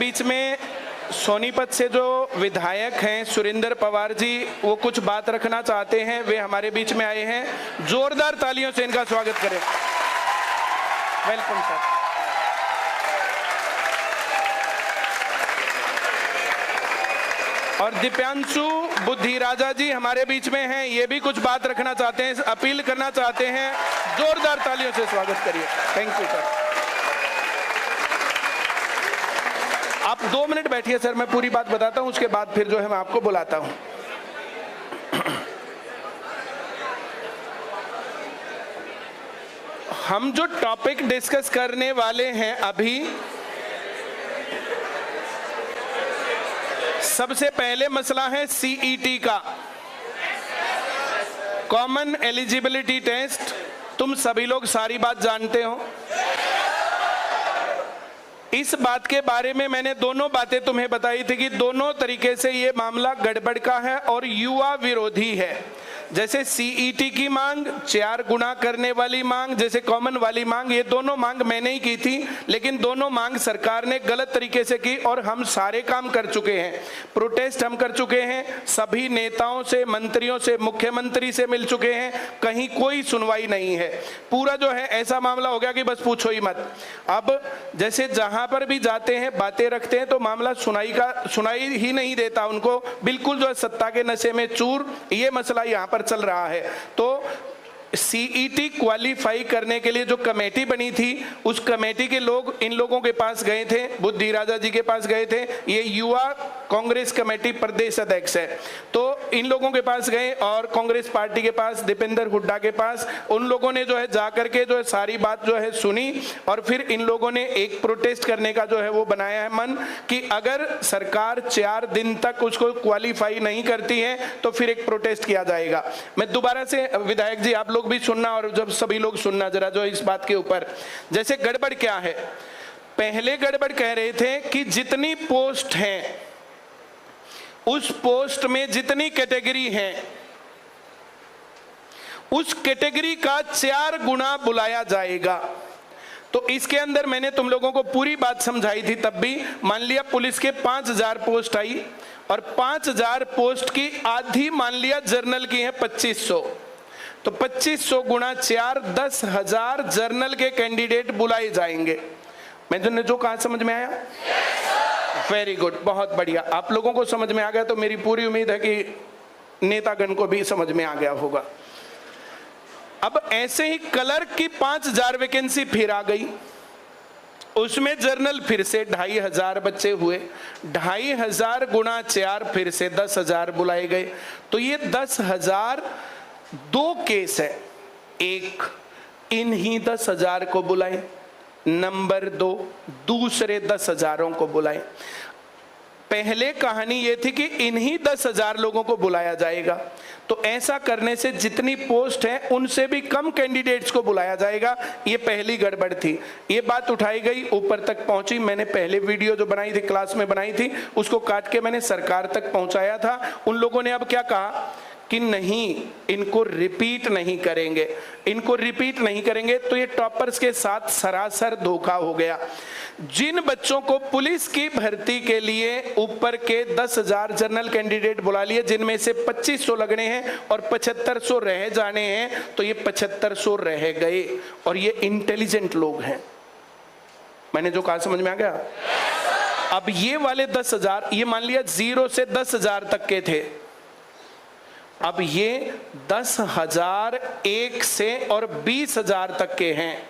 बीच में सोनीपत से जो विधायक हैं सुरेंद्र पवार जी, वो कुछ बात रखना चाहते हैं, वे हमारे बीच में आए हैं। जोरदार तालियों से इनका स्वागत करें। Welcome sir. और दिव्यांशु बुद्धिराजा जी हमारे बीच में हैं, ये भी कुछ बात रखना चाहते हैं, अपील करना चाहते हैं। जोरदार तालियों से स्वागत करिए। Thank you sir. आप 2 मिनट बैठिए सर, मैं पूरी बात बताता हूं, उसके बाद फिर जो है मैं आपको बुलाता हूं। हम जो टॉपिक डिस्कस करने वाले हैं अभी, सबसे पहले मसला है सीईटी का, कॉमन एलिजिबिलिटी टेस्ट। तुम सभी लोग सारी बात जानते हो। इस बात के बारे में मैंने दोनों बातें तुम्हें बताई थी कि दोनों तरीके से ये मामला गड़बड़ का है और युवा विरोधी है। जैसे सीईटी की मांग, 4 गुना करने वाली मांग, जैसे कॉमन वाली मांग, ये दोनों मांग मैंने ही की थी, लेकिन दोनों मांग सरकार ने गलत तरीके से की और हम सारे काम कर चुके हैं। प्रोटेस्ट हम कर चुके हैं, सभी नेताओं से, मंत्रियों से, मुख्यमंत्री से मिल चुके हैं, कहीं कोई सुनवाई नहीं है। पूरा जो है ऐसा मामला हो गया कि बस पूछो ही मत। अब जैसे जहां पर भी जाते हैं, बातें रखते हैं, तो मामला सुनाई ही नहीं देता उनको, बिल्कुल जो है सत्ता के नशे में चूर। ये मसला यहाँ पर चल रहा है। तो सीईटी क्वालिफाई करने के लिए जो कमेटी बनी थी, उस कमेटी के लोग इन लोगों के पास गए थे, बुद्धिराजा जी के पास गए थे। ये युवा कांग्रेस कमेटी प्रदेश अध्यक्ष है, तो इन लोगों के पास गए और कांग्रेस पार्टी के पास, दीपेंद्र हुड्डा के पास, उन लोगों ने जो है जाकर के जो है सारी बात जो है सुनी और फिर इन लोगों ने एक प्रोटेस्ट करने का जो है वो बनाया है मन कि अगर सरकार 4 दिन तक उसको क्वालिफाई नहीं करती है तो फिर एक प्रोटेस्ट किया जाएगा। मैं दोबारा से, विधायक जी आप लोग भी सुनना और जब सभी लोग सुनना जरा जो इस बात के ऊपर। जैसे गड़बड़ क्या है, पहले गड़बड़ कह रहे थे कि जितनी पोस्ट हैं, उस पोस्ट में जितनी कैटेगरी है, उस कैटेगरी का 4 गुना बुलाया जाएगा। तो इसके अंदर मैंने तुम लोगों को पूरी बात समझाई थी तब भी। मान लिया पुलिस के 5000 पोस्ट आई और 5000 पोस्ट की आधी मान लिया जर्नल की है 2500, तो 2500 गुणा 4, 10,000 जर्नल के कैंडिडेट बुलाए जाएंगे। मैंने जो कहा समझ में आया? वेरी गुड, बहुत बढ़िया। आप लोगों को समझ में आ गया तो मेरी पूरी उम्मीद है कि नेतागण को भी समझ में आ गया होगा। अब ऐसे ही क्लर्क की 5000 वैकेंसी फिर आ गई, उसमें जर्नल फिर से 2500 बच्चे हुए, 2500 गुणा 4 फिर से 10,000 बुलाए गए। तो ये 10,000 2 केस है। एक, इन्हीं 10,000 को बुलाए, नंबर 2 दूसरे 10,000 को बुलाए। पहले कहानी ये थी कि इन्हीं 10,000 लोगों को बुलाया जाएगा, तो ऐसा करने से जितनी पोस्ट है उनसे भी कम कैंडिडेट्स को बुलाया जाएगा। ये पहली गड़बड़ थी। ये बात उठाई गई, ऊपर तक पहुंची। मैंने पहले वीडियो जो बनाई थी, क्लास में बनाई थी, उसको काट के मैंने सरकार तक पहुंचाया था। उन लोगों ने अब क्या कहा कि नहीं, इनको रिपीट नहीं करेंगे, इनको रिपीट नहीं करेंगे। तो ये टॉपर्स के साथ सरासर धोखा हो गया। जिन बच्चों को पुलिस की भर्ती के लिए ऊपर के 10,000 जनरल कैंडिडेट बुला लिए, जिनमें से 2500 लगने हैं और 7500 रह जाने हैं, तो ये 7500 रह गए और ये इंटेलिजेंट लोग हैं। मैंने जो कहा समझ में आ गया? अब ये वाले 10,000, ये मान लिया 0 से 10,000 तक के थे, अब ये 10,000 1 से और 20,000 तक के हैं।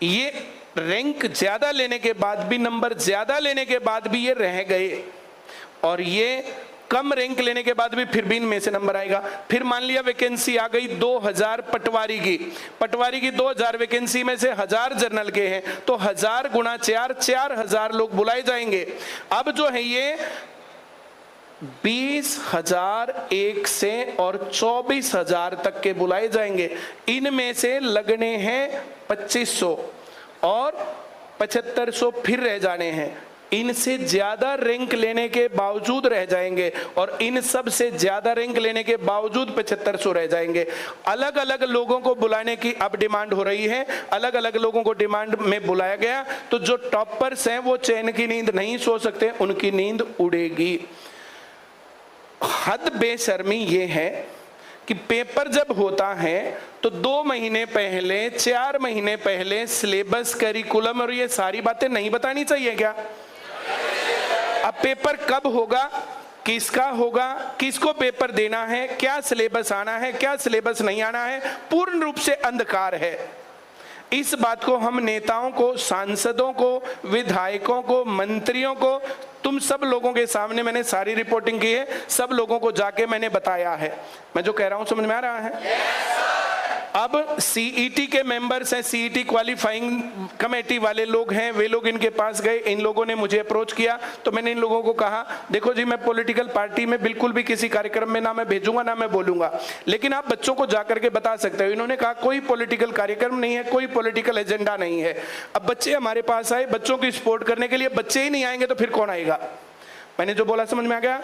ये रैंक ज्यादा लेने के बाद भी, नंबर ज्यादा लेने के बाद भी ये रह गए, और ये कम रैंक लेने के बाद भी फिर भी इनमें से नंबर आएगा। फिर मान लिया वैकेंसी आ गई 2000 पटवारी की 2000 वैकेंसी में से 1000 जनरल के हैं, तो 1000 गुणा 4, 4000 लोग बुलाए जाएंगे। अब जो है ये 20,000 1 से और 24,000 तक के बुलाए जाएंगे। इनमें से लगने हैं 2500 और 7500 फिर रह जाने हैं। इनसे ज्यादा रैंक लेने के बावजूद रह जाएंगे और इन सब से ज्यादा रैंक लेने के बावजूद 7500 रह जाएंगे। अलग अलग लोगों को बुलाने की अब डिमांड हो रही है, अलग अलग लोगों को डिमांड में बुलाया गया, तो जो टॉपर्स हैं वो चैन की नींद नहीं सो सकते, उनकी नींद उड़ेगी। हद बेशर्मी ये है कि पेपर जब होता है तो 2 महीने पहले, 4 महीने पहले सिलेबस, करिकुलम और ये सारी बातें नहीं बतानी चाहिए क्या? अब पेपर कब होगा, किसका होगा, किसको पेपर देना है, क्या सिलेबस आना है, क्या सिलेबस नहीं आना है, पूर्ण रूप से अंधकार है। इस बात को हम नेताओं को, सांसदों को, विधायकों को, मंत्रियों को, तुम सब लोगों के सामने मैंने सारी रिपोर्टिंग की है, सब लोगों को जाके मैंने बताया है। मैं जो कह रहा हूं समझ में आ रहा है? अब सीईटी के मेंबर्स हैं, सीईटी क्वालिफाइंग कमेटी वाले लोग हैं, वे लोग इनके पास गए, इन लोगों ने मुझे अप्रोच किया, तो मैंने इन लोगों को कहा देखो जी, मैं पॉलिटिकल पार्टी में बिल्कुल भी किसी कार्यक्रम में ना मैं भेजूंगा ना मैं बोलूंगा, लेकिन आप बच्चों को जाकर के बता सकते हो। इन्होंने कहा कोई पॉलिटिकल कार्यक्रम नहीं है, कोई पॉलिटिकल एजेंडा नहीं है। अब बच्चे हमारे पास आए, बच्चों की सपोर्ट करने के लिए, बच्चे ही नहीं आएंगे तो फिर कौन आएगा? मैंने जो बोला समझ में आ गया?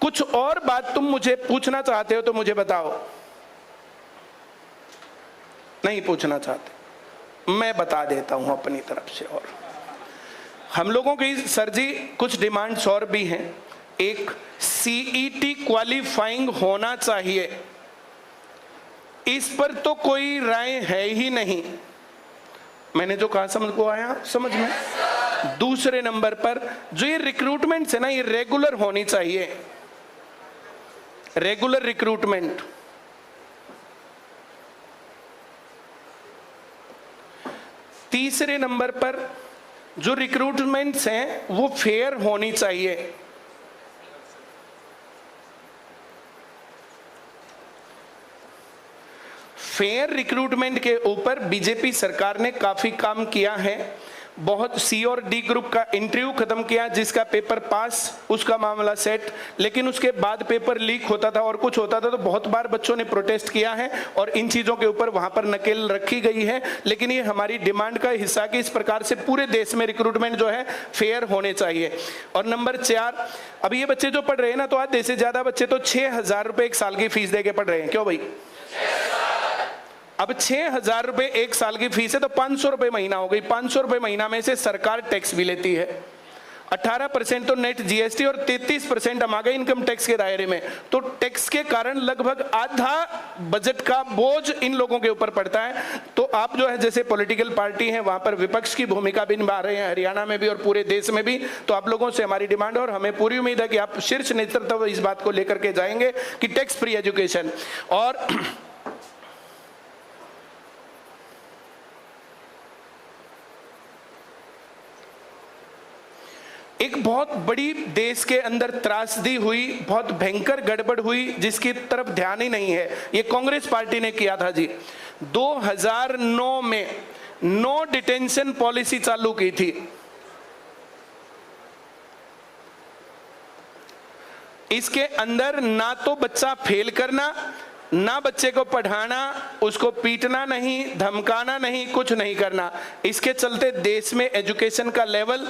कुछ और बात तुम मुझे पूछना चाहते हो तो मुझे बताओ। नहीं पूछना चाहते, मैं बता देता हूं अपनी तरफ से। और हम लोगों की सर जी कुछ डिमांड्स और भी हैं। एक, सीईटी क्वालिफाइंग होना चाहिए, इस पर तो कोई राय है ही नहीं। मैंने जो कहा समझ को आया समझ में? दूसरे नंबर पर जो ये रिक्रूटमेंट है ना, ये रेगुलर होनी चाहिए, रेगुलर रिक्रूटमेंट। तीसरे नंबर पर जो रिक्रूटमेंट्स हैं वो फेयर होनी चाहिए। फेयर रिक्रूटमेंट के ऊपर बीजेपी सरकार ने काफी काम किया है। बहुत सी और डी ग्रुप का इंटरव्यू खत्म किया, जिसका पेपर पास, उसका मामला सेट, लेकिन उसके बाद पेपर लीक होता था और कुछ होता था, तो बहुत बार बच्चों ने प्रोटेस्ट किया है और इन चीजों के ऊपर वहां पर नकेल रखी गई है। लेकिन ये हमारी डिमांड का हिस्सा कि इस प्रकार से पूरे देश में रिक्रूटमेंट जो है फेयर होने चाहिए। और नंबर 4, अब ये बच्चे जो पढ़ रहे हैं ना, तो आधे से ज्यादा बच्चे तो 6000 रुपए एक साल की फीस देके पढ़ रहे हैं। क्यों भाई? अब 6000 रुपए एक साल की फीस है तो 500 रुपए महीना हो गई। 500 रुपए महीना में से सरकार टैक्स भी लेती है। 18% तो नेट जीएसटी और 33% हम आ गए इनकम टैक्स के दायरे में। तो टैक्स के कारण लगभग आधा बजट का बोझ इन लोगों के ऊपर पड़ता है। तो आप जो है जैसे पॉलिटिकल पार्टी है वहां पर विपक्ष की भूमिका भी निभा रहे हैं, हरियाणा में भी और पूरे देश में भी। तो आप लोगों से हमारी डिमांड है और हमें पूरी उम्मीद है कि आप शीर्ष नेतृत्व इस बात को लेकर के जाएंगे कि टैक्स फ्री एजुकेशन। और एक बहुत बड़ी देश के अंदर त्रासदी हुई, बहुत भयंकर गड़बड़ हुई, जिसकी तरफ ध्यान ही नहीं है। ये कांग्रेस पार्टी ने किया था जी। 2009 में नो डिटेंशन पॉलिसी चालू की थी। इसके अंदर ना तो बच्चा फेल करना, ना बच्चे को पढ़ाना, उसको पीटना नहीं, धमकाना नहीं, कुछ नहीं करना। इसके चलते देश में एजुकेशन का लेवल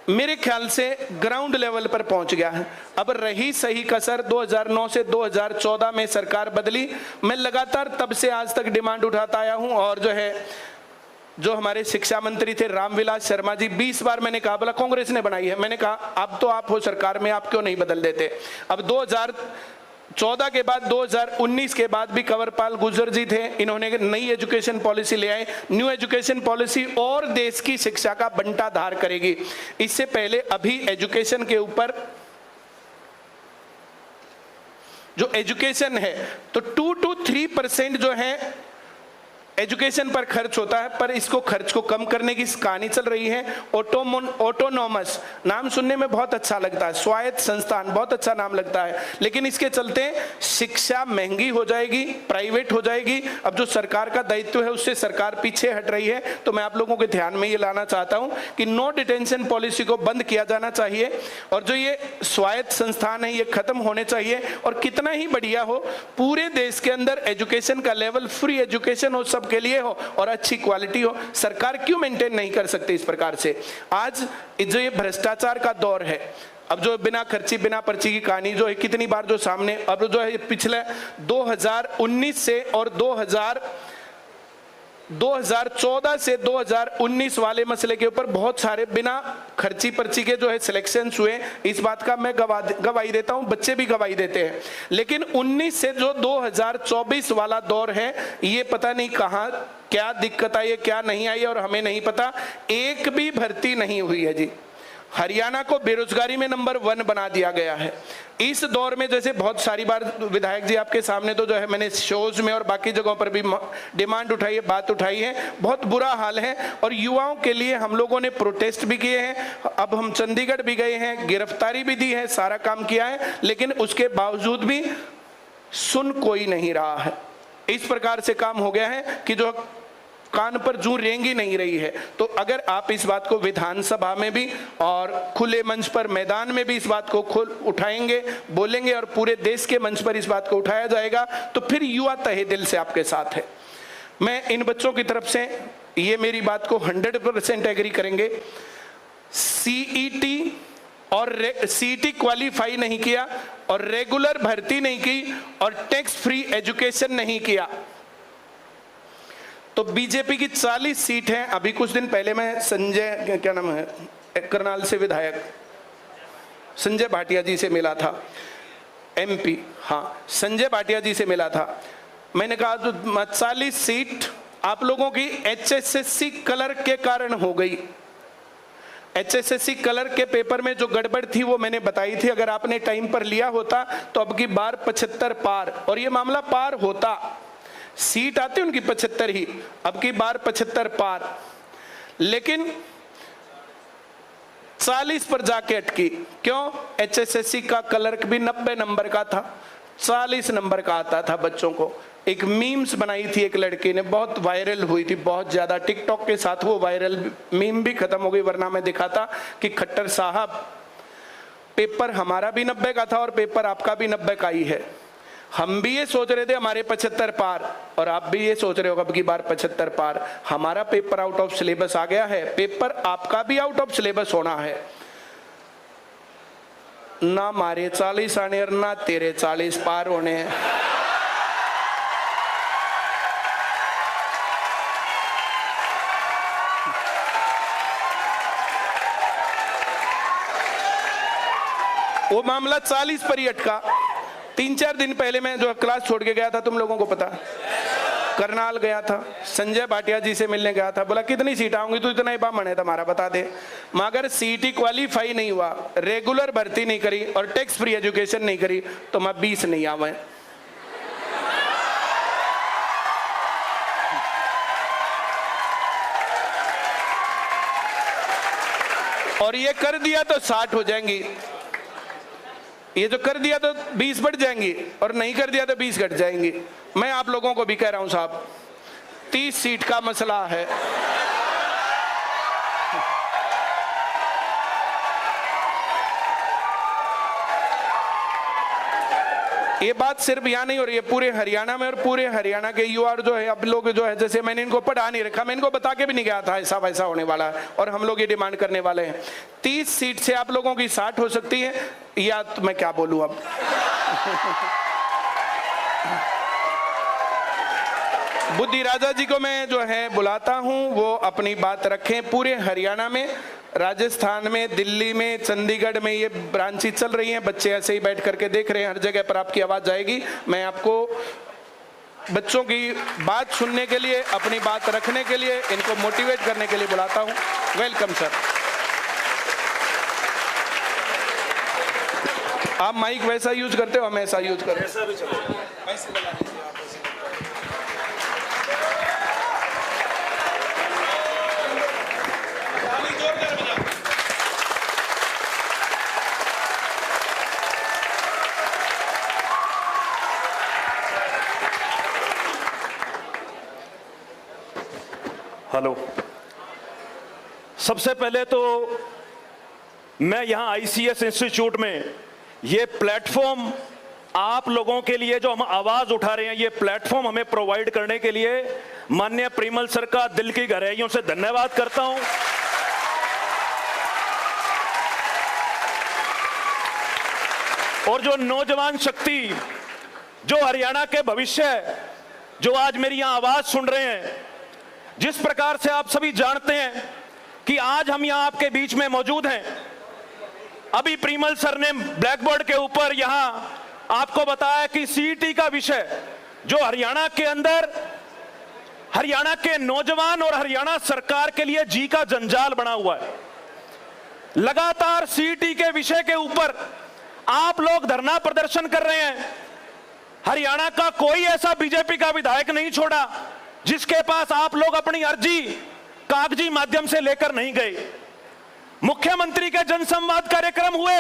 मेरे ख्याल से ग्राउंड लेवल पर पहुंच गया है। अब रही सही कसर 2009 से 2014 में सरकार बदली। मैं लगातार तब से आज तक डिमांड उठाता आया हूं और जो हमारे शिक्षा मंत्री थे रामविलास शर्मा जी, 20 बार मैंने कहा, बोला कांग्रेस ने बनाई है। मैंने कहा अब तो आप हो सरकार में, आप क्यों नहीं बदल देते? अब 2014 के बाद 2019 के बाद भी कंवरपाल गुर्जर जी थे, इन्होंने नई एजुकेशन पॉलिसी ले आए। न्यू एजुकेशन पॉलिसी और देश की शिक्षा का बंटाधार करेगी। इससे पहले अभी एजुकेशन के ऊपर जो एजुकेशन है तो 2 to 3% जो है एजुकेशन पर खर्च होता है, पर इसको खर्च को कम करने की कहानी चल रही है। ऑटोनॉमस नाम सुनने में बहुत अच्छा लगता है, स्वायत्त संस्थान बहुत अच्छा नाम लगता है, लेकिन इसके चलते शिक्षा महंगी हो जाएगी, प्राइवेट हो जाएगी। अब जो सरकार का दायित्व है उससे सरकार पीछे हट रही है। तो मैं आप लोगों के ध्यान में ये लाना चाहता हूं कि नो डिटेंशन पॉलिसी को बंद किया जाना चाहिए और जो ये स्वायत्त संस्थान है ये खत्म होने चाहिए। और कितना ही बढ़िया हो, पूरे देश के अंदर एजुकेशन का लेवल, फ्री एजुकेशन हो, सब सबके लिए हो और अच्छी क्वालिटी हो। सरकार क्यों मेंटेन नहीं कर सकती इस प्रकार से? आज जो ये भ्रष्टाचार का दौर है, अब जो बिना खर्ची बिना पर्ची की कहानी जो है कितनी बार जो सामने, अब जो है पिछले 2019 से और 2014 से 2019 वाले मसले के ऊपर बहुत सारे बिना खर्ची पर्ची के जो है सिलेक्शंस हुए। इस बात का मैं गवाही देता हूं, बच्चे भी गवाही देते हैं। लेकिन 19 से जो 2024 वाला दौर है, ये पता नहीं कहां क्या दिक्कत आई है, क्या नहीं आई है, और हमें नहीं पता। एक भी भर्ती नहीं हुई है जी। हरियाणा को बेरोजगारी में नंबर 1 बना दिया गया है। इस दौर में जैसे बहुत सारी बार विधायक जी आपके सामने तो जो है मैंने शोज में और बाकी जगहों पर भी डिमांड उठाई है, बात उठाई है, बहुत बुरा हाल है। और युवाओं के लिए हम लोगों ने प्रोटेस्ट भी किए हैं, अब हम चंडीगढ़ भी गए हैं, गिरफ्तारी भी दी है, सारा काम किया है, लेकिन उसके बावजूद भी सुन कोई नहीं रहा है। इस प्रकार से काम हो गया है कि जो कान पर जूं रेंगी नहीं रही है। तो अगर आप इस बात को विधानसभा में भी और खुले मंच पर मैदान में भी इस बात को उठाएंगे, बोलेंगे और पूरे देश के मंच पर इस बात को उठाया जाएगा, तो फिर युवा तहे दिल से आपके साथ है। मैं इन बच्चों की तरफ से ये मेरी बात को 100% एग्री करेंगे। सीईटी और सीईटी क्वालिफाई नहीं किया और रेगुलर भर्ती नहीं की और टैक्स फ्री एजुकेशन नहीं किया तो बीजेपी की 40 सीट है। अभी कुछ दिन पहले मैं संजय, क्या नाम है, करनाल से विधायक संजय भाटिया जी से मिला था, एमपी, हाँ संजय भाटिया जी से मिला था। मैंने कहा तो 40 सीट आप लोगों की HSSC कलर के कारण हो गई। HSSC कलर के पेपर में जो गड़बड़ थी वो मैंने बताई थी। अगर आपने टाइम पर लिया होता तो अब की बार 75 पार, और ये मामला पार होता। सीट आती उनकी 75 ही, अब की बार 75 पार, लेकिन 40 पर जाके अटकी। क्यों? HSSC का क्लर्क भी 90 नंबर का था, 40 नंबर का आता था बच्चों को। एक मीम्स बनाई थी एक लड़की ने, बहुत वायरल हुई थी, बहुत ज्यादा। टिकटॉक के साथ वो वायरल मीम भी खत्म हो गई, वरना मैं दिखाता कि खट्टर साहब पेपर हमारा भी 90 का था और पेपर आपका भी 90 का ही है। हम भी ये सोच रहे थे हमारे 75 पार, और आप भी ये सोच रहे हो अब की बार 75 पार। हमारा पेपर आउट ऑफ सिलेबस आ गया है, पेपर आपका भी आउट ऑफ सिलेबस होना है। ना मारे 40 आने और ना तेरे 40 पार होने हैं। वो मामला 40 पर ही अटका। 3-4 दिन पहले मैं जो क्लास छोड़ के गया था, तुम लोगों को पता, करनाल गया था, संजय भाटिया जी से मिलने गया था। बोला कितनी सीट आऊंगी, तू इतना ही बामण है तुम्हारा, बता दे। मगर सीटी क्वालिफाई नहीं हुआ, रेगुलर भर्ती नहीं करी और टैक्स फ्री एजुकेशन नहीं करी, तो मैं 20 नहीं आवे। और ये कर दिया तो 60 हो जाएंगी, ये जो कर दिया तो 20 बढ़ जाएंगी, और नहीं कर दिया तो 20 घट जाएंगी। मैं आप लोगों को भी कह रहा हूं साहब, 30 सीट का मसला है। ये बात सिर्फ यहाँ नहीं हो रही है, पूरे हरियाणा में, और पूरे हरियाणा के युवा जो है, अब लोग जो है, जैसे मैंने इनको पढ़ा नहीं रखा, मैं इनको बता के भी नहीं गया था ऐसा वैसा होने वाला है, और हम लोग ये डिमांड करने वाले हैं। 30 सीट से आप लोगों की 60 हो सकती है, या तो मैं क्या बोलूं अब। बुद्धि राजा जी को मैं जो है बुलाता हूं, वो अपनी बात रखें। पूरे हरियाणा में, राजस्थान में, दिल्ली में, चंडीगढ़ में ये ब्रांचें चल रही हैं। बच्चे ऐसे ही बैठ करके देख रहे हैं, हर जगह पर आपकी आवाज जाएगी। मैं आपको बच्चों की बात सुनने के लिए, अपनी बात रखने के लिए, इनको मोटिवेट करने के लिए बुलाता हूं। Welcome sir. आप माइक वैसा यूज करते हो, हम ऐसा यूज करते हैं। हेलो, सबसे पहले तो मैं यहाँ ICS इंस्टीट्यूट में ये प्लेटफॉर्म आप लोगों के लिए जो हम आवाज उठा रहे हैं, ये प्लेटफॉर्म हमें प्रोवाइड करने के लिए माननीय परिमल सर का दिल की गहराइयों से धन्यवाद करता हूं। और जो नौजवान शक्ति, जो हरियाणा के भविष्य है, जो आज मेरी यहां आवाज सुन रहे हैं, जिस प्रकार से आप सभी जानते हैं कि आज हम यहां आपके बीच में मौजूद हैं। अभी परिमल सर ने ब्लैक बोर्ड के ऊपर यहां आपको बताया कि सीईटी का विषय जो हरियाणा के अंदर, हरियाणा के नौजवान और हरियाणा सरकार के लिए जी का जंजाल बना हुआ है। लगातार सीईटी के विषय के ऊपर आप लोग धरना प्रदर्शन कर रहे हैं। हरियाणा का कोई ऐसा बीजेपी का विधायक नहीं छोड़ा जिसके पास आप लोग अपनी अर्जी कागजी माध्यम से लेकर नहीं गए। मुख्यमंत्री के जनसंवाद कार्यक्रम हुए।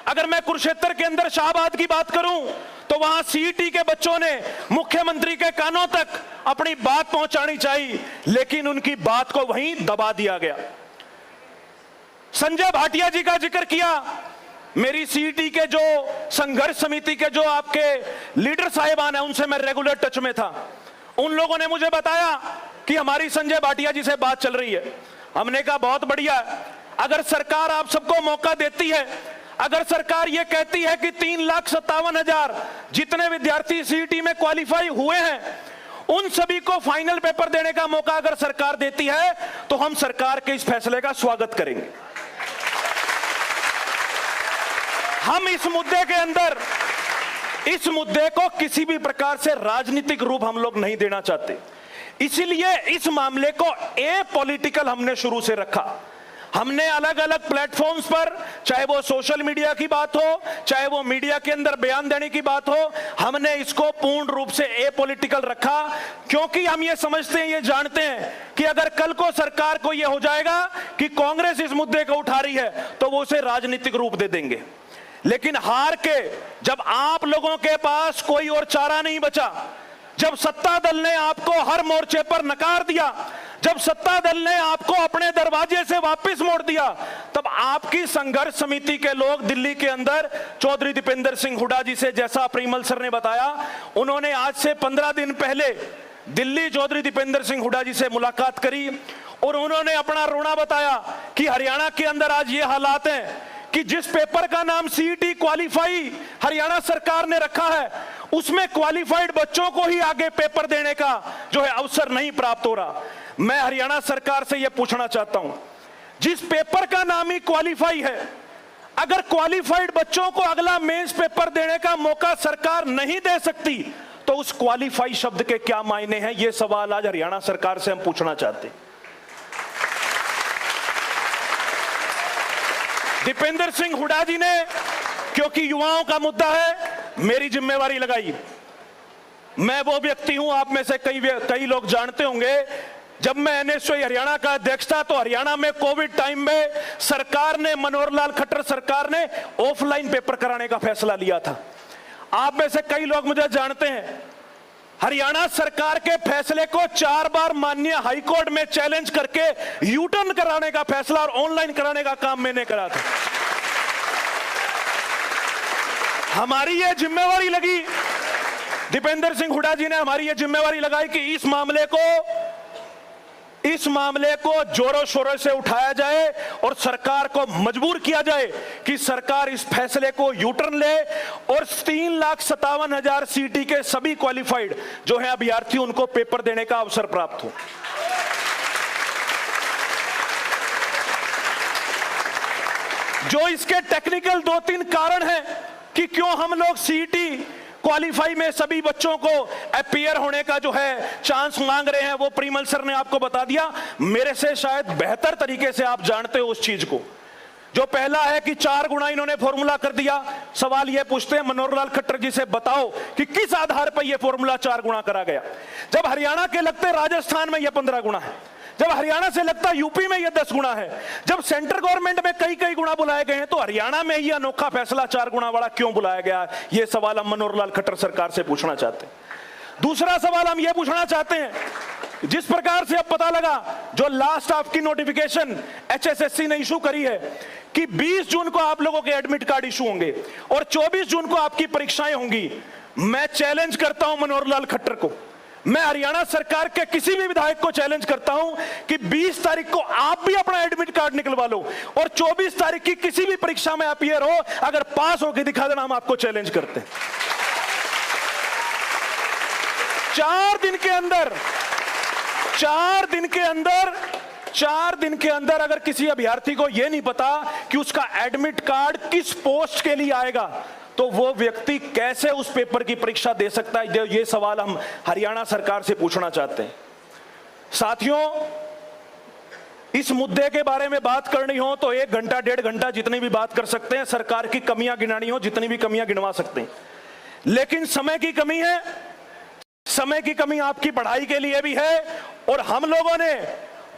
अगर मैं कुरुक्षेत्र के अंदर शाहबाद की बात करूं तो वहां सीईटी के बच्चों ने मुख्यमंत्री के कानों तक अपनी बात पहुंचानी चाहिए, लेकिन उनकी बात को वहीं दबा दिया गया। संजय भाटिया जी का जिक्र किया। मेरी सीईटी के जो संघर्ष समिति के जो आपके लीडर साहिबान हैं, उनसे मैं रेगुलर टच में था। उन लोगों ने मुझे बताया कि हमारी संजय भाटिया जी से बात चल रही है। हमने कहा बहुत बढ़िया, अगर सरकार आप सबको मौका देती है, अगर सरकार ये कहती है कि 3,57,000 जितने विद्यार्थी सीईटी में क्वालिफाई हुए हैं उन सभी को फाइनल पेपर देने का मौका अगर सरकार देती है तो हम सरकार के इस फैसले का स्वागत करेंगे। हम इस मुद्दे के अंदर, इस मुद्दे को किसी भी प्रकार से राजनीतिक रूप हम लोग नहीं देना चाहते, इसीलिए इस मामले को पॉलिटिकल हमने शुरू से रखा। हमने अलग अलग प्लेटफॉर्म्स पर, चाहे वो सोशल मीडिया की बात हो, चाहे वो मीडिया के अंदर बयान देने की बात हो, हमने इसको पूर्ण रूप से पॉलिटिकल रखा, क्योंकि हम ये समझते हैं, ये जानते हैं कि अगर कल को सरकार को ये हो जाएगा कि कांग्रेस इस मुद्दे को उठा रही है तो वो उसे राजनीतिक रूप दे देंगे। लेकिन हार के जब आप लोगों के पास कोई और चारा नहीं बचा, जब सत्ता दल ने आपको हर मोर्चे पर नकार दिया, जब सत्ता दल ने आपको अपने दरवाजे से वापस मोड़ दिया, तब आपकी संघर्ष समिति के लोग दिल्ली के अंदर चौधरी दीपेंद्र सिंह हुड्डा जी से, जैसा परिमल सर ने बताया, उन्होंने आज से 15 दिन पहले दिल्ली चौधरी दीपेंद्र सिंह हुड्डा जी से मुलाकात करी और उन्होंने अपना रोना बताया कि हरियाणा के अंदर आज ये हालात हैं कि जिस पेपर का नाम सीईटी क्वालिफाई हरियाणा सरकार ने रखा है, उसमें क्वालिफाइड बच्चों को ही आगे पेपर देने का जो है अवसर नहीं प्राप्त हो रहा। मैं हरियाणा सरकार से यह पूछना चाहता हूं, जिस पेपर का नाम ही क्वालिफाई है, अगर क्वालिफाइड बच्चों को अगला मेंस पेपर देने का मौका सरकार नहीं दे सकती तो उस क्वालिफाई शब्द के क्या मायने हैं? यह सवाल आज हरियाणा सरकार से हम पूछना चाहते हैं। दीपेंद्र सिंह हुड्डा जी ने, क्योंकि युवाओं का मुद्दा है, मेरी जिम्मेवारी लगाई। मैं वो व्यक्ति हूं, आप में से कई लोग जानते होंगे, जब मैं एनएसयूआई हरियाणा का अध्यक्ष था तो हरियाणा में कोविड टाइम में सरकार ने, मनोहर लाल खट्टर सरकार ने ऑफलाइन पेपर कराने का फैसला लिया था। आप में से कई लोग मुझे जानते हैं, हरियाणा सरकार के फैसले को 4 बार माननीय हाईकोर्ट में चैलेंज करके यूटर्न कराने का फैसला और ऑनलाइन कराने का काम मैंने करा था। हमारी यह जिम्मेवारी लगी, दीपेंद्र सिंह हुड्डा जी ने हमारी यह जिम्मेवारी लगाई कि इस मामले को जोरों शोरों से उठाया जाए और सरकार को मजबूर किया जाए कि सरकार इस फैसले को यूटर्न ले और 3,57,000 सीईटी के सभी क्वालिफाइड जो है अभ्यर्थी, उनको पेपर देने का अवसर प्राप्त हो। जो इसके टेक्निकल 2-3 कारण हैं कि क्यों हम लोग सीईटी क्वालिफाई में सभी बच्चों को अपीयर होने का जो है चांस मांग रहे हैं, वो परिमल सर ने आपको बता दिया। मेरे से शायद बेहतर तरीके से आप जानते हो उस चीज को। जो पहला है कि 4 गुना इन्होंने फॉर्मूला कर दिया। सवाल यह पूछते हैं मनोहर लाल खट्टर जी से, बताओ कि किस आधार पर यह फॉर्मूला 4 गुना करा गया? जब हरियाणा के लगते राजस्थान में यह 15 गुना है, जब हरियाणा से लगता यूपी में यह 10 गुना है, जब सेंट्रल गवर्नमेंट में कई गुना बुलाए गए हैं, तो हरियाणा में यह अनोखा फैसला 4 गुना वाला क्यों बुलाया गया? यह सवाल हम मनोहर लाल खट्टर सरकार से पूछना चाहते हैं। दूसरा सवाल हम यह पूछना चाहते हैं, जिस प्रकार से अब पता लगा, जो लास्ट आपकी नोटिफिकेशन एचएसएससी ने इशू करी है कि 20 जून को आप लोगों के एडमिट कार्ड इशू होंगे और 24 जून को आपकी परीक्षाएं होंगी। मैं चैलेंज करता हूं मनोहर लाल खट्टर को, मैं हरियाणा सरकार के किसी भी विधायक को चैलेंज करता हूं कि 20 तारीख को आप भी अपना एडमिट कार्ड निकलवा लो और 24 तारीख की किसी भी परीक्षा में अपीयर हो, अगर पास होकर दिखा देना, हम आपको चैलेंज करते हैं। 4 दिन के अंदर अगर किसी अभ्यर्थी को यह नहीं पता कि उसका एडमिट कार्ड किस पोस्ट के लिए आएगा, तो वो व्यक्ति कैसे उस पेपर की परीक्षा दे सकता है? ये सवाल हम हरियाणा सरकार से पूछना चाहते हैं। साथियों, इस मुद्दे के बारे में बात करनी हो तो 1 घंटा 1.5 घंटा जितनी भी बात कर सकते हैं, सरकार की कमियां गिनानी हो जितनी भी कमियां गिनवा सकते हैं, लेकिन समय की कमी है। समय की कमी आपकी पढ़ाई के लिए भी है। और हम लोगों ने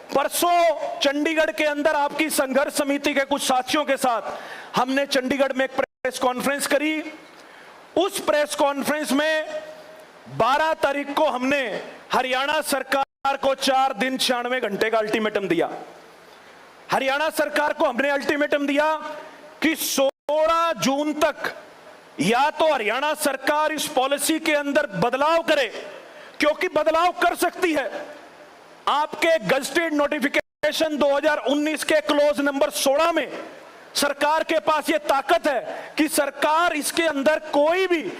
परसों चंडीगढ़ के अंदर आपकी संघर्ष समिति के कुछ साथियों के साथ हमने चंडीगढ़ में एक प्रेस कॉन्फ्रेंस करी। उस प्रेस कॉन्फ्रेंस में 12 तारीख को हमने हरियाणा सरकार को 4 दिन 96 घंटे का अल्टीमेटम दिया। हरियाणा सरकार को हमने अल्टीमेटम दिया कि 16 जून तक या तो हरियाणा सरकार इस पॉलिसी के अंदर बदलाव करे, क्योंकि बदलाव कर सकती है। आपके गजटेड नोटिफिकेशन 2019 के क्लोज नंबर 16 में सरकार के पास यह ताकत है कि सरकार इसके अंदर कोई भी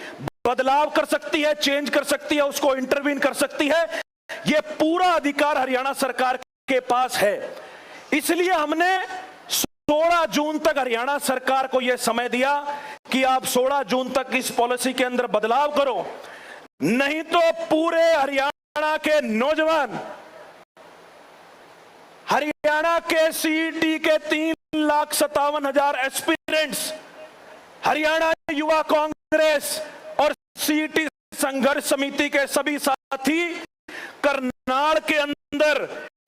बदलाव कर सकती है, चेंज कर सकती है, उसको इंटरवीन कर सकती है। यह पूरा अधिकार हरियाणा सरकार के पास है। इसलिए हमने 16 जून तक हरियाणा सरकार को यह समय दिया कि आप 16 जून तक इस पॉलिसी के अंदर बदलाव करो, नहीं तो पूरे हरियाणा के नौजवान, हरियाणा के सीईटी के 3,57,000 एस्पिरेंट्स, हरियाणा युवा कांग्रेस और सीईटी संघर्ष समिति के सभी साथी करनाल के अंदर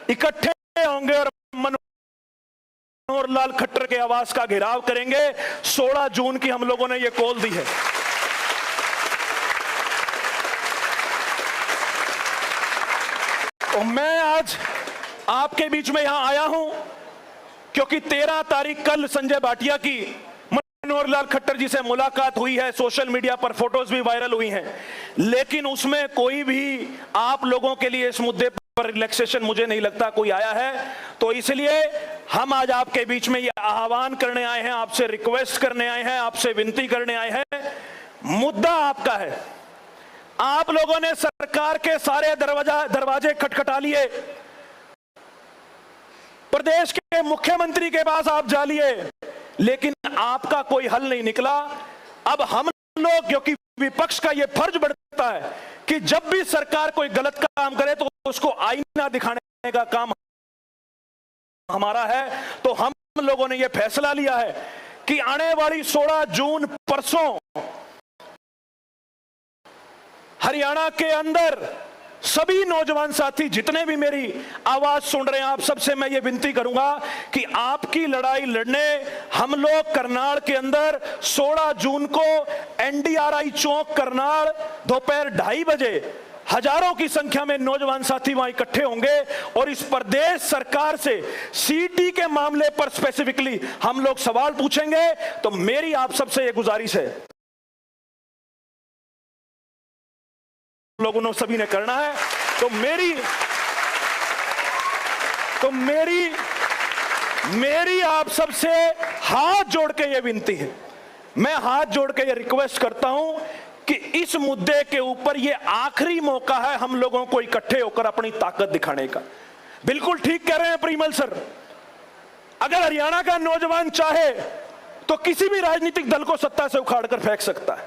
इकट्ठे होंगे और मनोहर लाल खट्टर के आवास का घेराव करेंगे। 16 जून की हम लोगों ने यह कॉल दी है। और मैं आज आपके बीच में यहां आया हूं क्योंकि 13 तारीख कल संजय भाटिया की मनोहर लाल खट्टर जी से मुलाकात हुई है। सोशल मीडिया पर फोटोज भी वायरल हुई हैं, लेकिन उसमें कोई भी आप लोगों के लिए इस मुद्दे पर रिलैक्सेशन मुझे नहीं लगता कोई आया है। तो इसलिए हम आज आपके बीच में यह आह्वान करने आए हैं, आपसे रिक्वेस्ट करने आए हैं, आपसे विनती करने आए हैं। मुद्दा आपका है। आप लोगों ने सरकार के सारे दरवाजे खटखटा लिए, प्रदेश के मुख्यमंत्री के पास आप जा लिए, लेकिन आपका कोई हल नहीं निकला। अब हम लोग, क्योंकि विपक्ष का यह फर्ज बनता है कि जब भी सरकार कोई गलत काम करे तो उसको आईना दिखाने का काम हमारा है, तो हम लोगों ने यह फैसला लिया है कि आने वाली 16 जून परसों हरियाणा के अंदर सभी नौजवान साथी जितने भी मेरी आवाज सुन रहे हैं, आप सबसे मैं ये विनती करूंगा कि आपकी लड़ाई लड़ने हम लोग करनाल के अंदर 16 जून को एनडीआरआई चौक करनाल दोपहर 2:30 बजे हजारों की संख्या में नौजवान साथी वहां इकट्ठे होंगे और इस प्रदेश सरकार से सीटी के मामले पर स्पेसिफिकली हम लोग सवाल पूछेंगे। तो मेरी आप सबसे यह गुजारिश है, लोगों ने सभी ने करना है, तो मेरी आप सबसे हाथ जोड़ के यह विनती है, मैं हाथ जोड़ के यह रिक्वेस्ट करता हूं कि इस मुद्दे के ऊपर यह आखिरी मौका है हम लोगों को इकट्ठे होकर अपनी ताकत दिखाने का। बिल्कुल ठीक कह रहे हैं परिमल सर, अगर हरियाणा का नौजवान चाहे तो किसी भी राजनीतिक दल को सत्ता से उखाड़कर फेंक सकता है,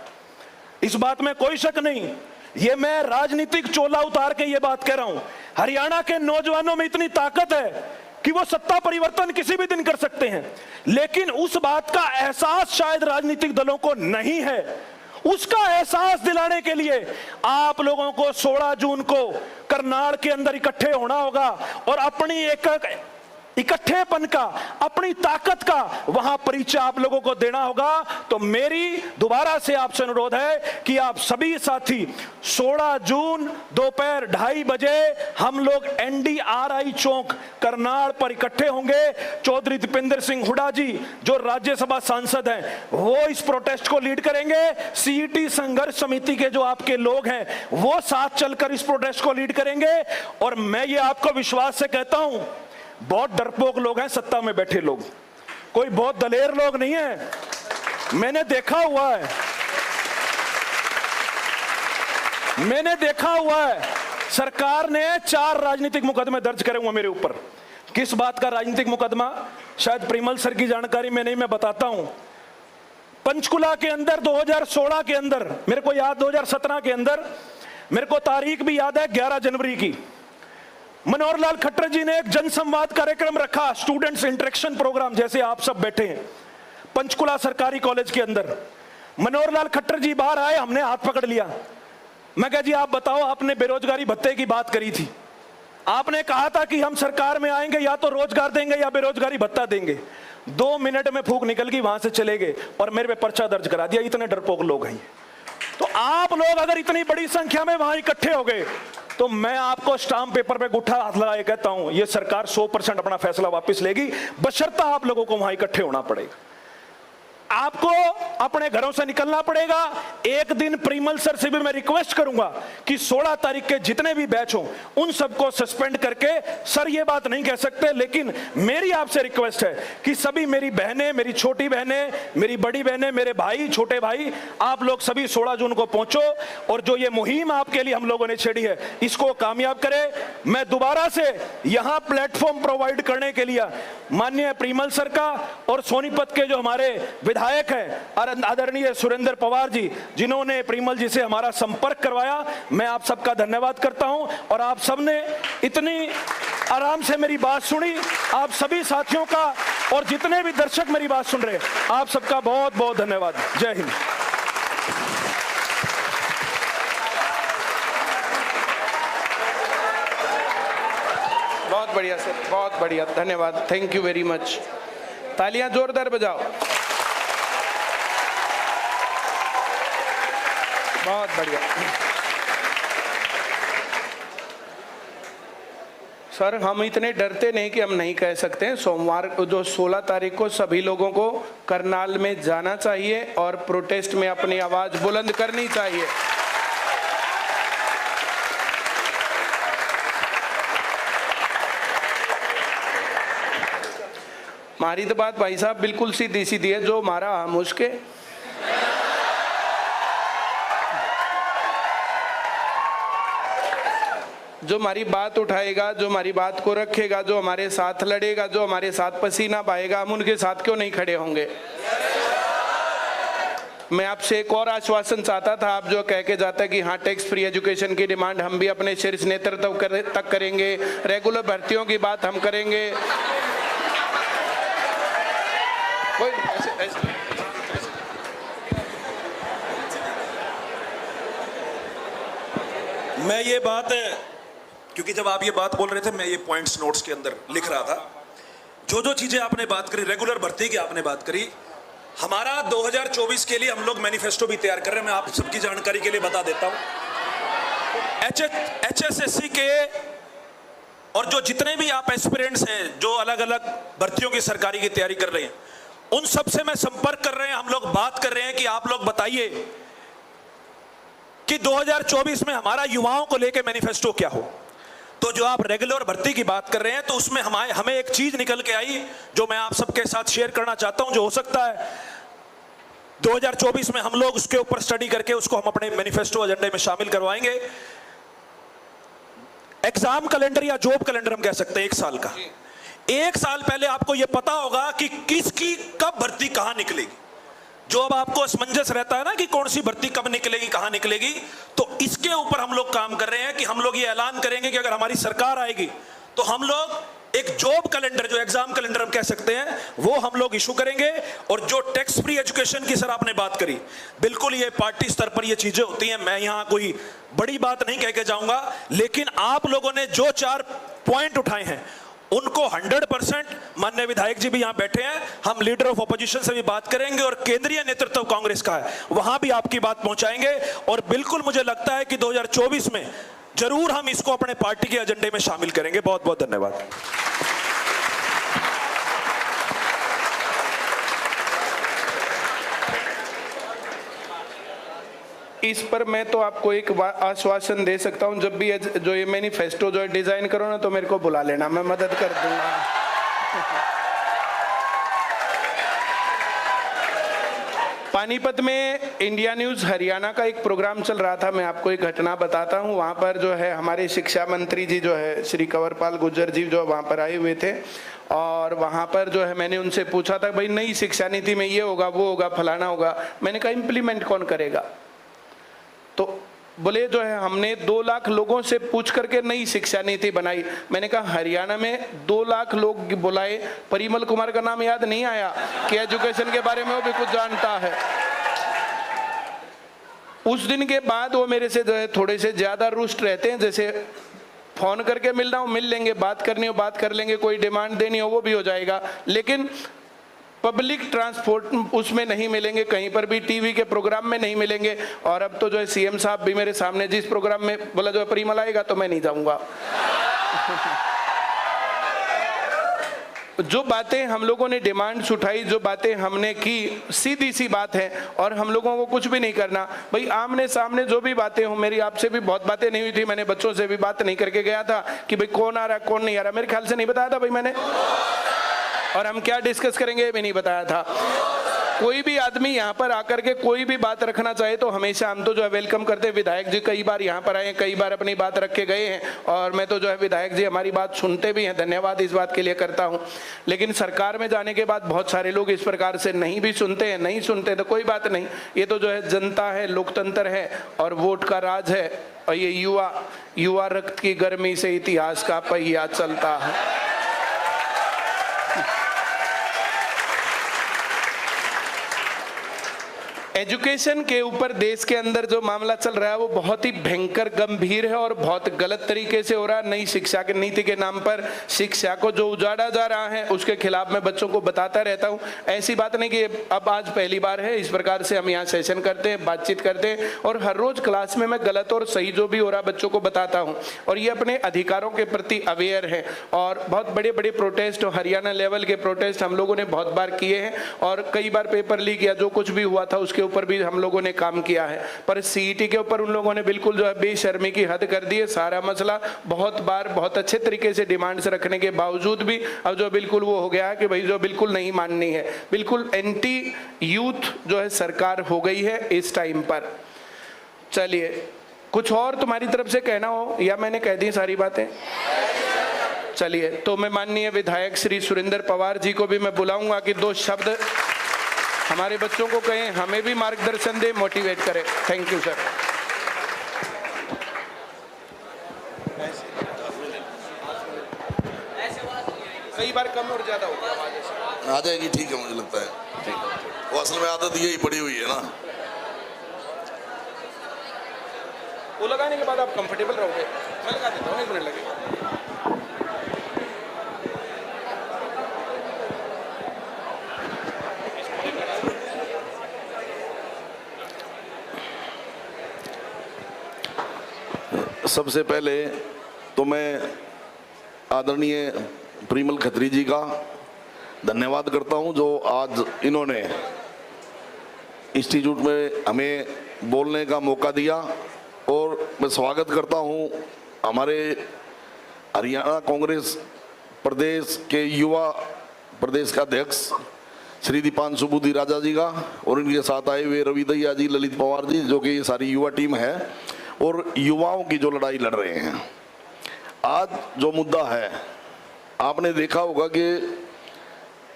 इस बात में कोई शक नहीं। ये मैं राजनीतिक चोला उतार के ये बात कह रहा हूं। हरियाणा के नौजवानों में इतनी ताकत है कि वो सत्ता परिवर्तन किसी भी दिन कर सकते हैं, लेकिन उस बात का एहसास शायद राजनीतिक दलों को नहीं है। उसका एहसास दिलाने के लिए आप लोगों को 16 जून को करनाल के अंदर इकट्ठे होना होगा और अपनी इकट्ठेपन का, अपनी ताकत का वहां परिचय आप लोगों को देना होगा। तो मेरी दोबारा से आपसे अनुरोध है कि आप सभी साथी 16 जून दोपहर 2:30 बजे हम लोग NDRI चौक करनाल पर इकट्ठे होंगे। चौधरी दीपेंद्र सिंह हुड्डा जी जो राज्यसभा सांसद हैं वो इस प्रोटेस्ट को लीड करेंगे। CET संघर्ष समिति के जो आपके लोग हैं वो साथ चलकर इस प्रोटेस्ट को लीड करेंगे। और मैं ये आपको विश्वास से कहता हूं, बहुत डरपोक लोग हैं सत्ता में बैठे लोग, कोई बहुत दलेर लोग नहीं है, मैंने देखा हुआ है, मैंने देखा हुआ है। सरकार ने 4 राजनीतिक मुकदमे दर्ज करे हुए मेरे ऊपर। किस बात का राजनीतिक मुकदमा, शायद परिमल सर की जानकारी में नहीं, मैं बताता हूं। पंचकुला के अंदर 2016 के अंदर, मेरे को याद 2017 के अंदर, मेरे को तारीख भी याद है 11 जनवरी की, मनोहर लाल खट्टर जी ने एक जनसंवाद कार्यक्रम रखा, स्टूडेंट्स इंटरेक्शन प्रोग्राम, जैसे आप सब बैठे हैं पंचकुला सरकारी कॉलेज के अंदर। मनोहर लाल खट्टर जी बाहर आए, हमने हाथ पकड़ लिया। मैं कहा जी आप बताओ, आपने बेरोजगारी भत्ते की बात करी थी, आपने कहा था कि हम सरकार में आएंगे या तो रोजगार देंगे या बेरोजगारी भत्ता देंगे। 2 मिनट में फूंक निकल गई, वहां से चले गए और मेरे पे पर्चा दर्ज करा दिया। इतने डरपोक लोग हैं। तो आप लोग अगर इतनी बड़ी संख्या में वहां इकट्ठे हो गए तो मैं आपको स्टाम्प पेपर पे गुट्ठा हाथ लगाए कहता हूं, यह सरकार 100% अपना फैसला वापस लेगी, बशर्ते आप लोगों को वहां इकट्ठे होना पड़ेगा। आपको अपने घरों से निकलना पड़ेगा। एक दिन परिमल सर से भी मैं रिक्वेस्ट करूंगा कि 16 तारीख के जितने भी बैच हो उन सबको सस्पेंड करके, सर ये बात नहीं कह सकते, लेकिन मेरी आपसे रिक्वेस्ट है कि सभी मेरी बहनें, मेरी छोटी बहनें, मेरी बड़ी बहनें, मेरे भाई, छोटे भाई, आप लोग सभी 16 जून को पहुंचो और जो ये मुहिम आपके लिए हम लोगों ने छेड़ी है इसको कामयाब करें। मैं दोबारा से यहां प्लेटफॉर्म प्रोवाइड करने के लिए माननीय परिमल सर का और सोनीपत के जो हमारे विधायक हैं आदरणीय सुरेंद्र पवार जी, जिन्होंने परिमल जी से हमारा संपर्क करवाया, मैं आप सबका धन्यवाद करता हूं। और आप सबने इतनी आराम से मेरी बात सुनी, आप सभी साथियों का और जितने भी दर्शक मेरी बात सुन रहे हैं आप सबका बहुत बहुत धन्यवाद। जय हिंद। बहुत बढ़िया सर, बहुत बढ़िया, धन्यवाद, थैंक यू वेरी मच। तालियां जोरदार बजाओ। बहुत बढ़िया सर, हम इतने डरते नहीं कि हम नहीं कह सकते हैं। सोमवार को जो 16 तारीख को सभी लोगों को करनाल में जाना चाहिए और प्रोटेस्ट में अपनी आवाज बुलंद करनी चाहिए। हमारी तो बात भाई साहब बिल्कुल सीधी सीधी है, जो हमारा हम उसके। जो हमारी बात उठाएगा, जो हमारी बात को रखेगा, जो हमारे साथ लड़ेगा, जो हमारे साथ पसीना बहाएगा, हम उनके साथ क्यों नहीं खड़े होंगे। मैं आपसे एक और आश्वासन चाहता था, आप जो कह के जाता है कि हाँ टैक्स फ्री एजुकेशन की डिमांड हम भी अपने शीर्ष नेतृत्व तक करेंगे, रेगुलर भर्तियों की बात हम करेंगे। मैं ये बात, क्योंकि जब आप ये बात बोल रहे थे मैं ये पॉइंट्स नोट्स के अंदर लिख रहा था, जो जो चीजें आपने बात करी, रेगुलर भर्ती की आपने बात करी, हमारा 2024 के लिए हम लोग मैनिफेस्टो भी तैयार कर रहे हैं। मैं आप सबकी जानकारी के लिए बता देता हूं। HSSC के और जो जितने भी आप एस्पिरेंट्स हैं जो अलग अलग भर्तियों की सरकारी की तैयारी कर रहे हैं, उन सब से मैं संपर्क कर रहे हैं। हम लोग बात कर रहे हैं कि आप लोग बताइए कि 2024 में हमारा युवाओं को लेकर मैनिफेस्टो क्या हो। तो जो आप रेगुलर भर्ती की बात कर रहे हैं, तो उसमें हमें एक चीज निकल के आई जो मैं आप सबके साथ शेयर करना चाहता हूं, जो हो सकता है 2024 में हम लोग उसके ऊपर स्टडी करके उसको हम अपने मैनिफेस्टो एजेंडे में शामिल करवाएंगे। एग्जाम कैलेंडर या जॉब कैलेंडर हम कह सकते हैं 1 साल का। 1 साल पहले आपको यह पता होगा कि किसकी कब भर्ती कहां निकलेगी। जो अब आपको असमंजस रहता है ना कि कौन सी भर्ती कब निकलेगी, कहां निकलेगी, तो इसके ऊपर हम लोग काम कर रहे हैं कि हम लोग ये ऐलान करेंगे कि अगर हमारी सरकार आएगी तो हम लोग एक जॉब कैलेंडर, जो एग्जाम कैलेंडर हम कह सकते हैं, वो हम लोग इशू करेंगे। और जो टैक्स फ्री एजुकेशन की सर आपने बात करी, बिल्कुल ये पार्टी स्तर पर ये चीजें होती हैं, मैं यहां कोई बड़ी बात नहीं कह के जाऊंगा, लेकिन आप लोगों ने जो 4 पॉइंट उठाए हैं उनको 100%, माननीय विधायक जी भी यहां बैठे हैं, हम लीडर ऑफ ऑपोजिशन से भी बात करेंगे और केंद्रीय नेतृत्व कांग्रेस का है वहां भी आपकी बात पहुंचाएंगे। और बिल्कुल मुझे लगता है कि 2024 में जरूर हम इसको अपने पार्टी के एजेंडे में शामिल करेंगे। बहुत बहुत धन्यवाद। इस पर मैं तो आपको एक आश्वासन दे सकता हूं, जब भी जो ये मैनिफेस्टो जो डिजाइन करो ना तो मेरे को बुला लेना, मैं मदद कर दूंगा। पानीपत में इंडिया न्यूज हरियाणा का एक प्रोग्राम चल रहा था, मैं आपको एक घटना बताता हूं। वहां पर जो है हमारे शिक्षा मंत्री जी जो है श्री कंवरपाल गुर्जर जी जो वहां पर आए हुए थे, और वहां पर जो है मैंने उनसे पूछा था भाई नई शिक्षा नीति में ये होगा वो होगा फलाना होगा, मैंने कहा इम्प्लीमेंट कौन करेगा? तो बोले जो है हमने 2 लाख लोगों से पूछ करके नई शिक्षा नीति बनाई। मैंने कहा हरियाणा में 2 लाख लोग बुलाए, परिमल कुमार का नाम याद नहीं आया कि एजुकेशन के बारे में वो भी कुछ जानता है। उस दिन के बाद वो मेरे से जो है थोड़े से ज्यादा रुष्ट रहते हैं, जैसे फोन करके मिलना हो मिल लेंगे, बात करनी हो बात कर लेंगे, कोई डिमांड देनी हो वो भी हो जाएगा, लेकिन पब्लिक ट्रांसपोर्ट उसमें नहीं मिलेंगे, कहीं पर भी टीवी के प्रोग्राम में नहीं मिलेंगे। और अब तो जो है सीएम साहब भी मेरे सामने जिस प्रोग्राम में बोला जो है परिमल आएगा तो मैं नहीं जाऊंगा। जो बातें हम लोगों ने डिमांड्स उठाई, जो बातें हमने की, सीधी सी बात है और हम लोगों को कुछ भी नहीं करना भाई। आमने सामने जो भी बातें हो, मेरी आपसे भी बहुत बातें नहीं हुई थी, मैंने बच्चों से भी बात नहीं करके गया था कि भाई कौन आ रहा कौन नहीं आ रहा, मेरे ख्याल से नहीं बताया था भाई मैंने, और हम क्या डिस्कस करेंगे ये भी नहीं बताया था। कोई भी आदमी यहाँ पर आकर के कोई भी बात रखना चाहे तो हमेशा हम तो जो है वेलकम करते हैं। विधायक जी कई बार यहाँ पर आए, कई बार अपनी बात रख के गए हैं, और मैं तो जो है विधायक जी हमारी बात सुनते भी हैं, धन्यवाद इस बात के लिए करता हूँ। लेकिन सरकार में जाने के बाद बहुत सारे लोग इस प्रकार से नहीं भी सुनते हैं, नहीं सुनते तो कोई बात नहीं, ये तो जो है जनता है, लोकतंत्र है और वोट का राज है। और ये युवा रक्त की गर्मी से इतिहास का पहिया चलता है। एजुकेशन के ऊपर देश के अंदर जो मामला चल रहा है वो बहुत ही भयंकर गंभीर है और बहुत गलत तरीके से हो रहा है। नई शिक्षा की नीति के नाम पर शिक्षा को जो उजाड़ा जा रहा है उसके खिलाफ मैं बच्चों को बताता रहता हूँ। ऐसी बात नहीं कि अब आज पहली बार है, इस प्रकार से हम यहाँ सेशन करते हैं, बातचीत करते हैं, और हर रोज क्लास में मैं गलत और सही जो भी हो रहा है बच्चों को बताता हूँ। और ये अपने अधिकारों के प्रति अवेयर है, और बहुत बड़े बड़े प्रोटेस्ट, हरियाणा लेवल के प्रोटेस्ट हम लोगों ने बहुत बार किए हैं, और कई बार पेपर लीक या जो कुछ भी हुआ था उसके ऊपर भी हम लोगों ने काम किया है। पर सीईटी के ऊपर उन लोगों ने बिल्कुल जो है बेशर्मी की हद कर दी है। सारा मसला बहुत बार बहुत अच्छे तरीके से डिमांड्स रखने के बावजूद भी अब जो बिल्कुल वो हो गया है कि भाई जो बिल्कुल नहीं माननी है, बिल्कुल एंटी यूथ जो है सरकार हो गई है इस टाइम पर। चलिए, कुछ और तुम्हारी तरफ से कहना हो या मैंने कह दी सारी बातें? चलिए, तो मैं माननीय विधायक श्री सुरेंद्र पवार जी को भी मैं बुलाऊंगा कि 2 शब्द हमारे बच्चों को कहें, हमें भी मार्गदर्शन दे, मोटिवेट करें। Thank you sir. कई बार कम और ज्यादा होता है, आ जाएगी, ठीक है, मुझे लगता है ठीक है। वो असल में आदत यही पड़ी हुई है ना, वो लगाने के बाद आप कंफर्टेबल रहोगे। मैं लगा देता हूँ, 1 मिनट लगेगा। सबसे पहले तो मैं आदरणीय परिमल खत्री जी का धन्यवाद करता हूं, जो आज इन्होंने इंस्टीट्यूट में हमें बोलने का मौका दिया। और मैं स्वागत करता हूं हमारे हरियाणा कांग्रेस प्रदेश के युवा प्रदेश का अध्यक्ष श्री दीपांशु बुद्धि राजा जी का, और इनके साथ आए हुए रवि दैया जी, ललित पवार जी, जो कि ये सारी युवा टीम है और युवाओं की जो लड़ाई लड़ रहे हैं। आज जो मुद्दा है, आपने देखा होगा कि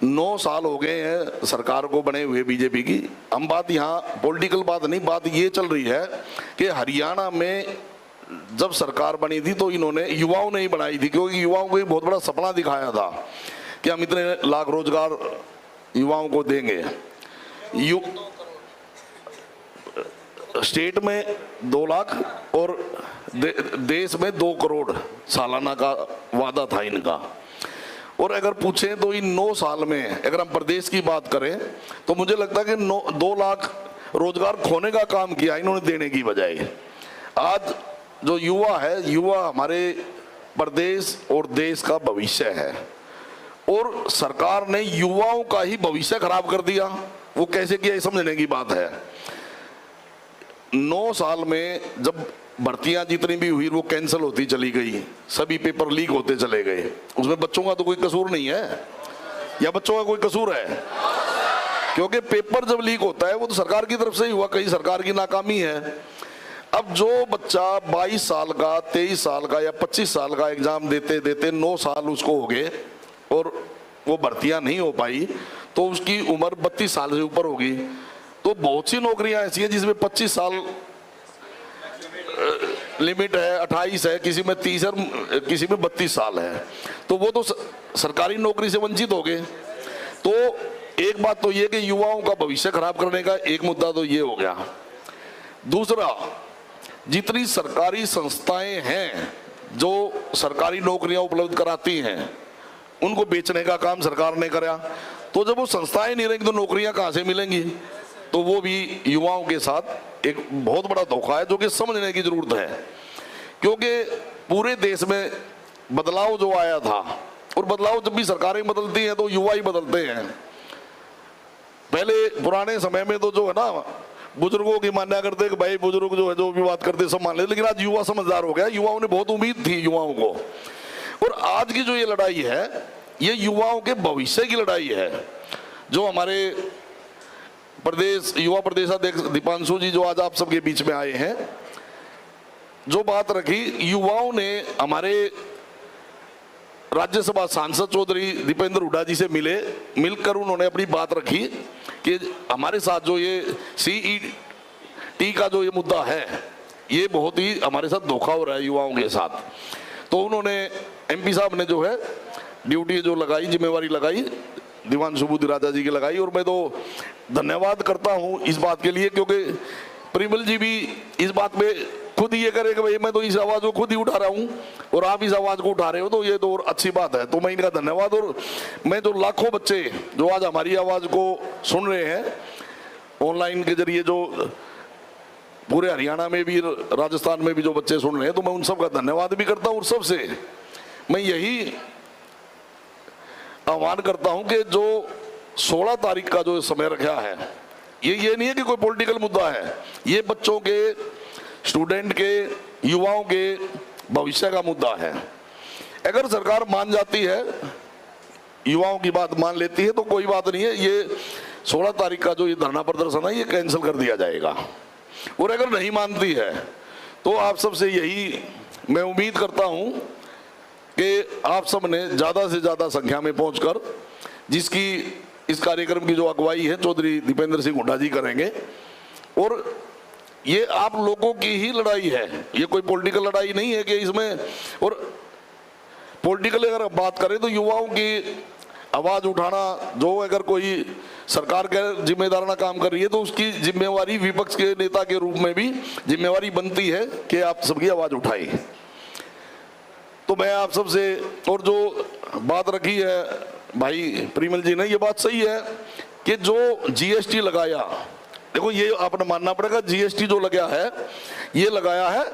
9 साल हो गए हैं सरकार को बने हुए बीजेपी की। हम बात यहाँ पॉलिटिकल बात नहीं, बात ये चल रही है कि हरियाणा में जब सरकार बनी थी तो इन्होंने युवाओं ने ही बनाई थी, क्योंकि युवाओं को एक बहुत बड़ा सपना दिखाया था कि हम इतने लाख रोजगार युवाओं को देंगे। स्टेट में 2 लाख और देश में 2 करोड़ सालाना का वादा था इनका। और अगर पूछें तो इन 9 साल में अगर हम प्रदेश की बात करें तो मुझे लगता है कि 2 लाख रोजगार खोने का काम किया इन्होंने देने की बजाय। आज जो युवा है, युवा हमारे प्रदेश और देश का भविष्य है, और सरकार ने युवाओं का ही भविष्य खराब कर दिया। वो कैसे किया, समझने की बात है। 9 साल में जब भर्तियां जितनी भी हुई वो कैंसिल होती चली गई, सभी पेपर लीक होते चले गए। उसमें बच्चों का तो कोई कसूर नहीं है, या बच्चों का कोई कसूर है? क्योंकि पेपर जब लीक होता है वो तो सरकार की तरफ से ही हुआ, कहीं सरकार की नाकामी है। अब जो बच्चा 22 साल का, 23 साल का या 25 साल का एग्जाम देते देते 9 साल उसको हो गए और वो भर्तियां नहीं हो पाई, तो उसकी उम्र 32 साल से ऊपर होगी। तो बहुत सी नौकरियां ऐसी हैं जिसमें 25 साल लिमिट है, 28 है, किसी में 30 है, किसी में 32 साल है, तो वो तो सरकारी नौकरी से वंचित हो गए। तो एक बात तो ये कि युवाओं का भविष्य खराब करने का एक मुद्दा तो ये हो गया। दूसरा, जितनी सरकारी संस्थाएं हैं जो सरकारी नौकरियां उपलब्ध कराती हैं उनको बेचने का काम सरकार ने करा। तो जब वो संस्थाएं नहीं रहेंगी तो नौकरियां कहां से मिलेंगी? तो वो भी युवाओं के साथ एक बहुत बड़ा धोखा है जो कि समझने की जरूरत है। क्योंकि पूरे देश में बदलाव जो आया था, और बदलाव जब भी सरकारें बदलती हैं तो युवा ही बदलते हैं। पहले पुराने समय में तो जो है ना, बुजुर्गों की मान्या करते कि भाई बुजुर्ग जो है जो भी बात करते सब मान लेते, लेकिन आज युवा समझदार हो गया। युवाओं ने बहुत उम्मीद थी युवाओं को, और आज की जो ये लड़ाई है ये युवाओं के भविष्य की लड़ाई है। जो हमारे प्रदेश युवा प्रदेशाध्यक्ष दीपांशु जी जो आज आप सबके बीच में आए हैं, जो बात रखी, युवाओं ने हमारे राज्यसभा सांसद चौधरी दीपेंद्र हुड्डा जी से मिलकर उन्होंने अपनी बात रखी कि हमारे साथ जो ये CET का जो ये मुद्दा है ये बहुत ही हमारे साथ धोखा हो रहा है युवाओं के साथ। तो उन्होंने MP साहब ने जो है ड्यूटी जो लगाई, जिम्मेवारी लगाई, दीवांशु बुद्धि राजा जी की लगाई, और मैं तो धन्यवाद करता हूं इस बात के लिए, क्योंकि परिमल जी भी इस बात में खुद ये करे कि भाई मैं तो इस आवाज को खुद ही उठा रहा हूं और आप इस आवाज को उठा रहे हो, तो ये तो और अच्छी बात है। तो मैं इनका धन्यवाद, और मैं जो लाखों बच्चे जो आज हमारी आवाज को सुन रहे हैं ऑनलाइन के जरिए, जो पूरे हरियाणा में भी राजस्थान में भी जो बच्चे सुन रहे हैं, तो मैं उन सबका धन्यवाद भी करता हूं। और सबसे मैं यही आह्वान करता हूं कि जो 16 तारीख का जो समय रखा है, ये नहीं है कि कोई पॉलिटिकल मुद्दा है, ये बच्चों के, स्टूडेंट के, युवाओं के भविष्य का मुद्दा है। अगर सरकार मान जाती है, युवाओं की बात मान लेती है, तो कोई बात नहीं है, ये 16 तारीख का जो ये धरना प्रदर्शन है ये कैंसिल कर दिया जाएगा। और अगर नहीं मानती है तो आप सबसे यही मैं उम्मीद करता हूं कि आप सब ने ज्यादा से ज्यादा संख्या में पहुंचकर, जिसकी इस कार्यक्रम की जो अगुवाई है चौधरी दीपेंद्र सिंह हुड्डा जी करेंगे, और ये आप लोगों की ही लड़ाई है, ये कोई पॉलिटिकल लड़ाई नहीं है कि इसमें, और पॉलिटिकल अगर बात करें तो युवाओं की आवाज उठाना, जो अगर कोई सरकार के जिम्मेदाराना काम कर रही है तो उसकी जिम्मेवारी विपक्ष के नेता के रूप में भी जिम्मेवारी बनती है कि आप सबकी आवाज उठाई। तो मैं आप सबसे, और जो बात रखी है भाई परिमल जी ने, ये बात सही है कि जो GST लगाया, देखो ये आपने मानना पड़ेगा, GST जो लगा है ये लगाया है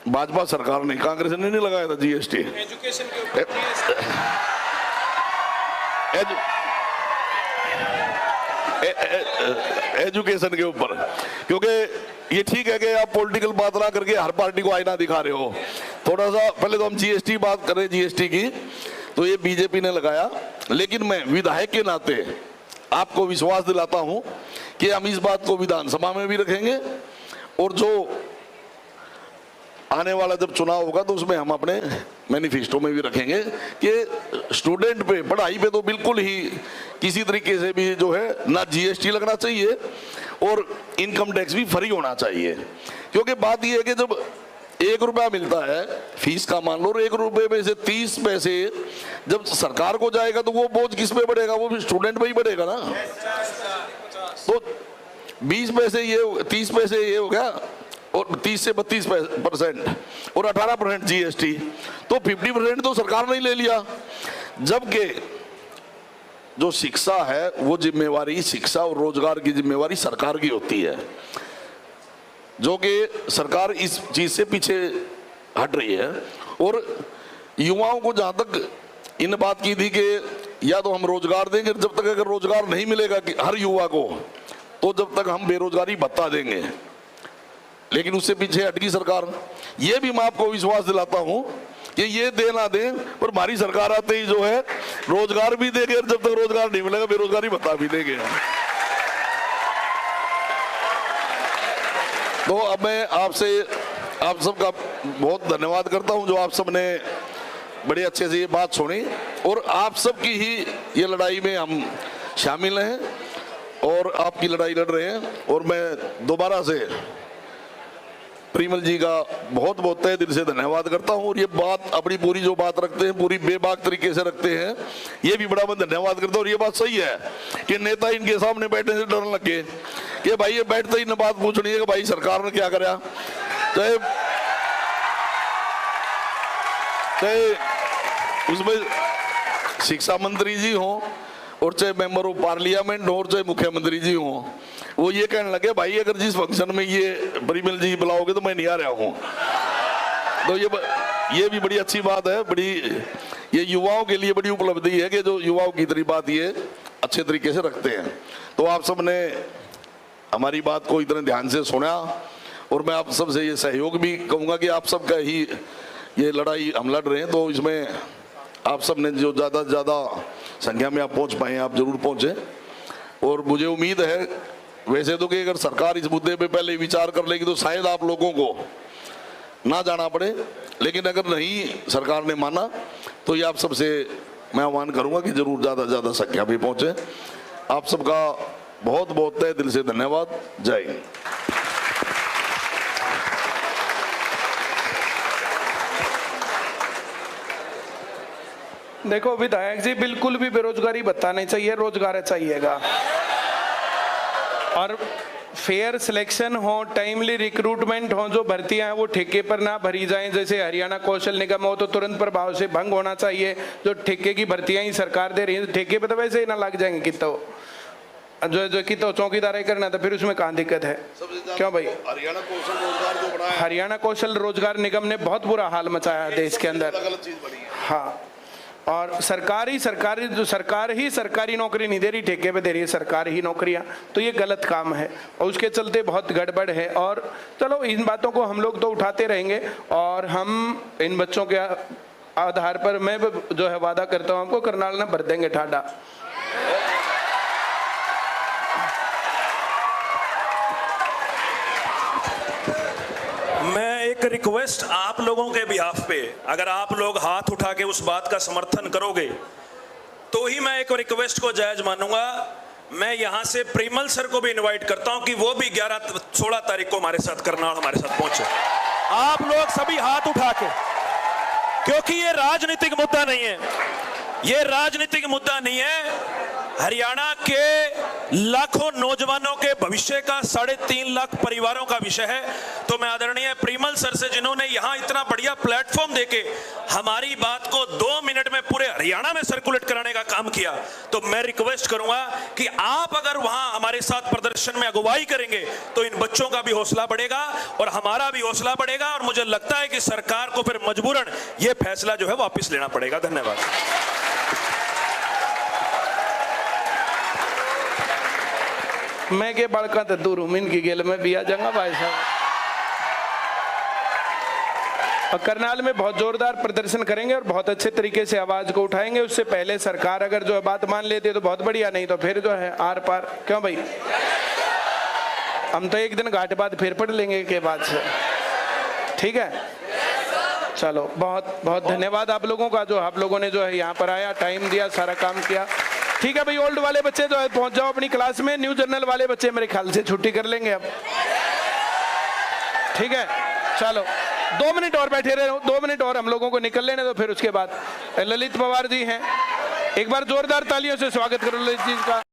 भाजपा सरकार ने, कांग्रेस ने नहीं लगाया था GST। एजुकेशन के ऊपर एजुकेशन के ऊपर, क्योंकि ये ठीक है कि आप पॉलिटिकल बात ना करके हर पार्टी को आईना दिखा रहे हो। थोड़ा सा पहले तो हम GST बात करें, GST की, तो ये बीजेपी ने लगाया, लेकिन मैं विधायक के नाते आपको विश्वास दिलाता हूं कि हम इस बात को विधानसभा में भी रखेंगे, और जो आने वाला जब चुनाव होगा तो उसमें हम अपने मैनिफेस्टो में भी रखेंगे कि स्टूडेंट पे, पढ़ाई पे तो बिल्कुल ही किसी तरीके से भी जो है ना GST लगना चाहिए और इनकम टैक्स भी फ्री होना चाहिए। क्योंकि बात यह है कि जब 1 रुपया मिलता है फीस का, मान लो, और 1 रुपये में से 30 पैसे जब सरकार को जाएगा तो वो बोझ किस पे बढ़ेगा? वो भी स्टूडेंट पे ही बढ़ेगा ना। तो 20 पैसे ये, 30 पैसे ये हो गया, और 30 से 32% और 18% GST, तो 50% तो सरकार ने ले लिया। जबकि जो शिक्षा है वो जिम्मेवारी, शिक्षा और रोजगार की जिम्मेवारी सरकार की होती है, जो कि सरकार इस चीज से पीछे हट रही है। और युवाओं को जहां तक इन बात की थी कि या तो हम रोजगार देंगे, जब तक अगर रोजगार नहीं मिलेगा कि हर युवा को, तो जब तक हम बेरोजगारी भत्ता देंगे, लेकिन उससे पीछे हट गई सरकार। ये भी मैं आपको विश्वास दिलाता हूं कि ये दे ना दे, पर हमारी सरकार आते ही जो है रोजगार भी देंगे, और जब तक रोजगार नहीं मिलेगा बेरोजगारी भत्ता भी देंगे। तो अब मैं आपसे आप सबका बहुत धन्यवाद करता हूं, जो आप सबने बड़े अच्छे से ये बात सुनी, और आप सबकी ही ये लड़ाई में हम शामिल हैं और आपकी लड़ाई लड़ रहे हैं। और मैं दोबारा से परिमल जी का बहुत बहुत तहे दिल से धन्यवाद करता हूं। और ये बात अपनी पूरी जो बात रखते हैं, पूरी बेबाक तरीके से रखते हैं, ये भी बड़ा मैं धन्यवाद करता हूं। और ये बात सही है कि नेता इनके सामने बैठने से डरने लगे कि भाई ये बैठते ही न बात पूछनी है कि भाई सरकार ने क्या करा, चाहे उसमें शिक्षा मंत्री जी हों और चाहे मेंबर ऑफ पार्लियामेंट हो और चाहे मुख्यमंत्री जी हों, वो ये कहने लगे भाई अगर जिस फंक्शन में ये परिमल जी बुलाओगे तो मैं नहीं आ रहा हूं। तो ये भी बड़ी अच्छी बात है, बड़ी ये युवाओं के लिए बड़ी उपलब्धि है कि जो युवाओं की इतनी बात ये अच्छे तरीके से रखते हैं। तो आप सबने हमारी बात को इतने ध्यान से सुना, और मैं आप सबसे ये सहयोग भी कहूँगा कि आप सबका ही ये लड़ाई हम लड़ रहे हैं, तो इसमें आप सब ने जो ज़्यादा से ज़्यादा संख्या में आप पहुंच पाए, आप जरूर पहुंचे। और मुझे उम्मीद है वैसे तो कि अगर सरकार इस मुद्दे पे पहले विचार कर लेगी तो शायद आप लोगों को ना जाना पड़े, लेकिन अगर नहीं सरकार ने माना तो ये आप सबसे मैं आह्वान करूंगा कि जरूर ज़्यादा से ज़्यादा संख्या में पहुंचे। आप सबका बहुत बहुत तहे दिल से धन्यवाद। जय हिंद। देखो विधायक जी, बिल्कुल भी बेरोजगारी भत्ता नहीं चाहिए, रोजगार चाहिएगा। और फेयर सिलेक्शन हो, टाइमली रिक्रूटमेंट हो, जो भर्तियां हैं वो ठेके पर ना भरी जाएं। जैसे हरियाणा कौशल निगम हो तो तुरंत प्रभाव से भंग होना चाहिए। जो ठेके की भर्तियां ही सरकार दे रही है, ठेके पे तो वैसे ही ना लग जाएंगे कितो, जो कितो चौकीदार करना था, फिर उसमें कहाँ दिक्कत है? क्यों भाई? हरियाणा कौशल रोजगार जो बनाया, हरियाणा कौशल रोजगार निगम ने बहुत बुरा हाल मचाया देश के अंदर। हाँ, और सरकार ही सरकारी नौकरी नहीं दे रही, ठेके पे दे रही है सरकार ही नौकरियां, तो ये गलत काम है और उसके चलते बहुत गड़बड़ है। और चलो इन बातों को हम लोग तो उठाते रहेंगे, और हम इन बच्चों के आधार पर मैं जो है वादा करता हूं हमको करनाल ना भर देंगे ठाडा। मैं एक रिक्वेस्ट आप लोगों के बिहाफ पे, अगर आप लोग हाथ उठा के उस बात का समर्थन करोगे तो ही मैं एक रिक्वेस्ट को जायज मानूंगा। मैं यहां से परिमल सर को भी इनवाइट करता हूं कि वो भी 16 तारीख को हमारे साथ करनाल हमारे साथ पहुंचे। आप लोग सभी हाथ उठा के, क्योंकि ये राजनीतिक मुद्दा नहीं है, ये राजनीतिक मुद्दा नहीं है। हरियाणा के लाखों नौजवानों के भविष्य का 3.5 लाख परिवारों का विषय है। तो मैं आदरणीय परिमल सर से, जिन्होंने यहां इतना बढ़िया प्लेटफॉर्म देके हमारी बात को 2 मिनट में पूरे हरियाणा में सर्कुलेट कराने का काम किया, तो मैं रिक्वेस्ट करूंगा कि आप अगर वहां हमारे साथ प्रदर्शन में अगुवाई करेंगे तो इन बच्चों का भी हौसला बढ़ेगा और हमारा भी हौसला बढ़ेगा। और मुझे लगता है कि सरकार को फिर मजबूरन यह फैसला जो है वापस लेना पड़ेगा। धन्यवाद। मैं के बड़का तो दूर हूं, इनकी गेल में भी आ जाऊंगा भाई साहब। और करनाल में बहुत जोरदार प्रदर्शन करेंगे और बहुत अच्छे तरीके से आवाज को उठाएंगे। उससे पहले सरकार अगर जो है बात मान लेती है तो बहुत बढ़िया, नहीं तो फिर जो है आर पार। क्यों भाई? हम तो एक दिन घाट बाद फिर पढ़ लेंगे के बाद से, ठीक है? चलो, बहुत बहुत धन्यवाद आप लोगों का, जो आप लोगों ने जो है यहाँ पर आया, टाइम दिया, सारा काम किया। ठीक है भाई, ओल्ड वाले बच्चे जो है पहुंच जाओ अपनी क्लास में। न्यू जर्नल वाले बच्चे मेरे ख्याल से छुट्टी कर लेंगे अब, ठीक है? चलो 2 मिनट और बैठे रहे, 2 मिनट और हम लोगों को निकल लेने, तो फिर उसके बाद ललित पवार जी हैं, एक बार जोरदार तालियों से स्वागत करो ललित जी का।